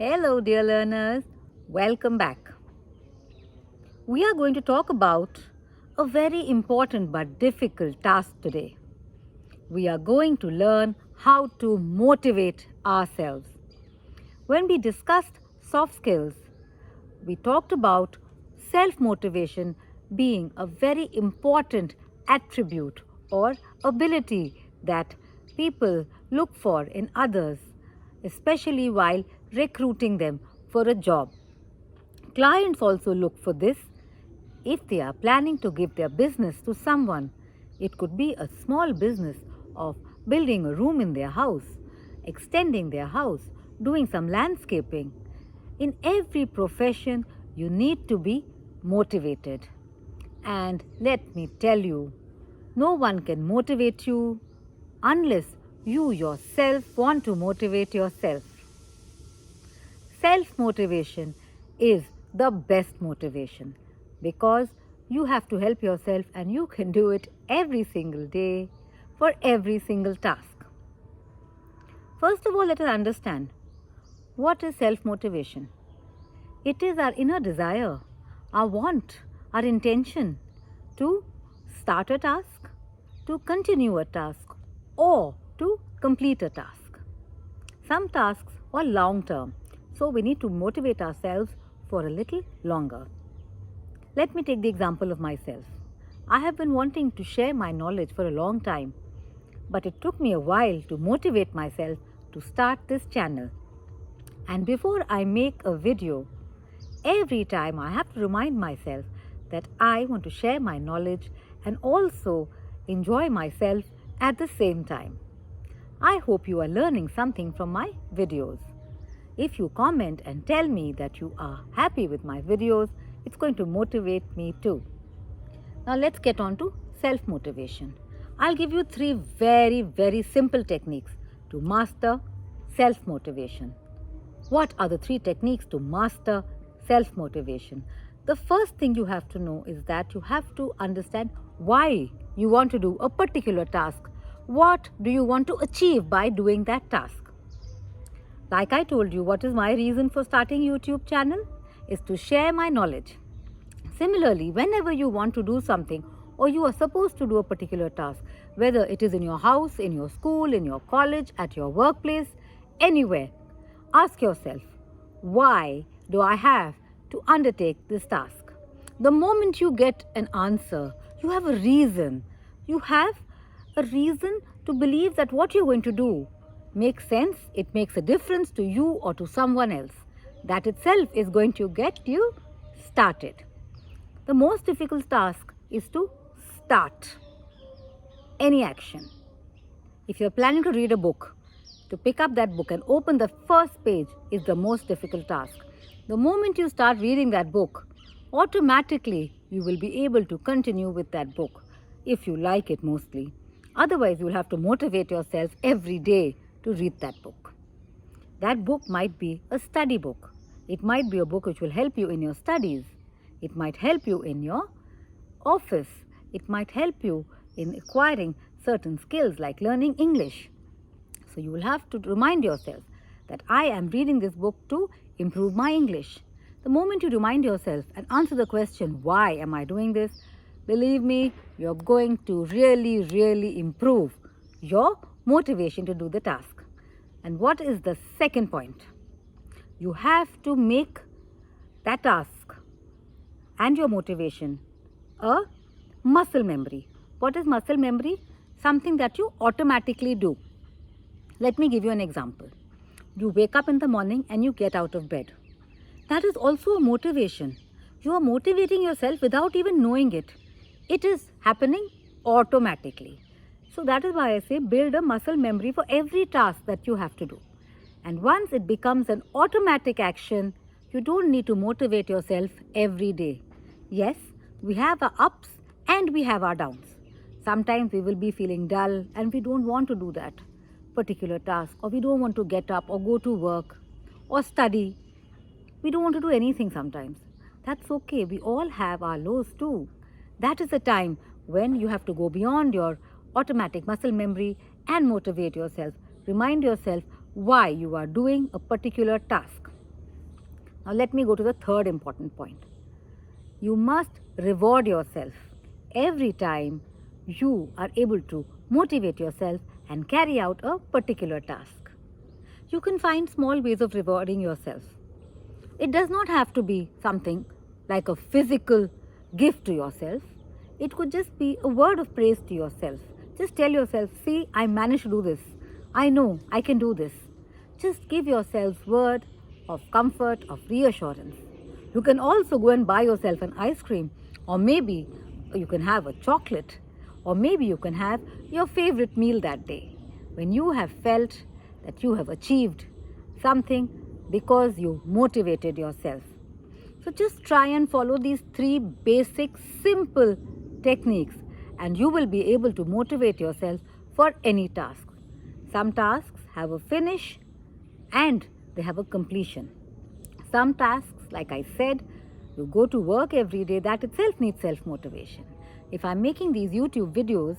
Hello, dear learners. Welcome back. We are going to talk about a very important but difficult task today. We are going to learn how to motivate ourselves. When we discussed soft skills, we talked about self motivation being a very important attribute or ability that people look for in others, especially while recruiting them for a job. Clients also look for this if they are planning to give their business to someone. It could be a small business of building a room in their house, extending their house, doing some landscaping. In every profession, you need to be motivated. And let me tell you, no one can motivate you unless you yourself want to motivate yourself. Self motivation is the best motivation because you have to help yourself and you can do it every single day for every single task. First of all, let us understand what is self motivation. It is our inner desire, our want, our intention to start a task, to continue a task, or to complete a task. Some tasks are long term, so we need to motivate ourselves for a little longer. Let me take the example of myself. I have been wanting to share my knowledge for a long time, but it took me a while to motivate myself to start this channel. And before I make a video, every time I have to remind myself that I want to share my knowledge and also enjoy myself at the same time. I hope you are learning something from my videos. If you comment and tell me that you are happy with my videos, it's going to motivate me too. Now let's get on to self-motivation. I'll give you three very simple techniques to master self-motivation. What are the three techniques to master self-motivation? The first thing you have to know is that you have to understand why you want to do a particular task. What do you want to achieve by doing that task? Like I told you, what is my reason for starting YouTube channel? Is to share my knowledge. Similarly, whenever you want to do something or you are supposed to do a particular task, whether it is in your house, in your school, in your college, at your workplace, anywhere, ask yourself, why do I have to undertake this task? The moment you get an answer, you have a reason. You have a reason to believe that what you're going to do makes sense, it makes a difference to you or to someone else. That itself is going to get you started. The most difficult task is to start any action. If you're planning to read a book, to pick up that book and open the first page is the most difficult task. The moment you start reading that book, automatically you will be able to continue with that book, if you like it mostly. Otherwise, you'll have to motivate yourself every day to read that book. That book might be a study book. It might be a book which will help you in your studies. It might help you in your office. It might help you in acquiring certain skills like learning English. So you will have to remind yourself that I am reading this book to improve my English. The moment you remind yourself and answer the question, why am I doing this? Believe me, you're going to really improve your motivation to do the task. And what is the second point? You have to make that task and your motivation a muscle memory. What is muscle memory? Something that you automatically do. Let me give you an example. You wake up in the morning and you get out of bed. That is also a motivation. You are motivating yourself without even knowing it. It is happening automatically. So that is why I say build a muscle memory for every task that you have to do. And once it becomes an automatic action, you don't need to motivate yourself every day. Yes, we have our ups and we have our downs. Sometimes we will be feeling dull and we don't want to do that particular task, or we don't want to get up or go to work or study. We don't want to do anything sometimes. That's okay. We all have our lows too. That is the time when you have to go beyond your automatic muscle memory and motivate yourself. Remind yourself why you are doing a particular task. Now, let me go to the third important point. You must reward yourself every time you are able to motivate yourself and carry out a particular task. You can find small ways of rewarding yourself. It does not have to be something like a physical gift to yourself. It could just be a word of praise to yourself. Just tell yourself, see, I managed to do this. I know I can do this. Just give yourself word of comfort, of reassurance. You can also go and buy yourself an ice cream, or maybe you can have a chocolate, or maybe you can have your favorite meal that day. When you have felt that you have achieved something because you motivated yourself. So just try and follow these 3 basic simple techniques and you will be able to motivate yourself for any task. Some tasks have a finish and they have a completion. Some tasks, like I said, you go to work every day, that itself needs self-motivation. If I'm making these YouTube videos,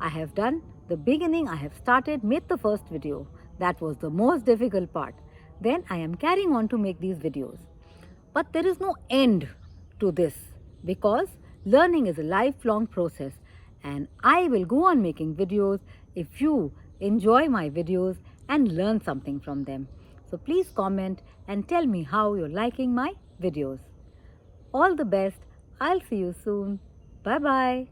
I have done the beginning, I have started, made the first video. That was the most difficult part. Then I am carrying on to make these videos. But there is no end to this because learning is a lifelong process and I will go on making videos if you enjoy my videos and learn something from them. So please comment and tell me how you're liking my videos. All the best. I'll see you soon. Bye-bye.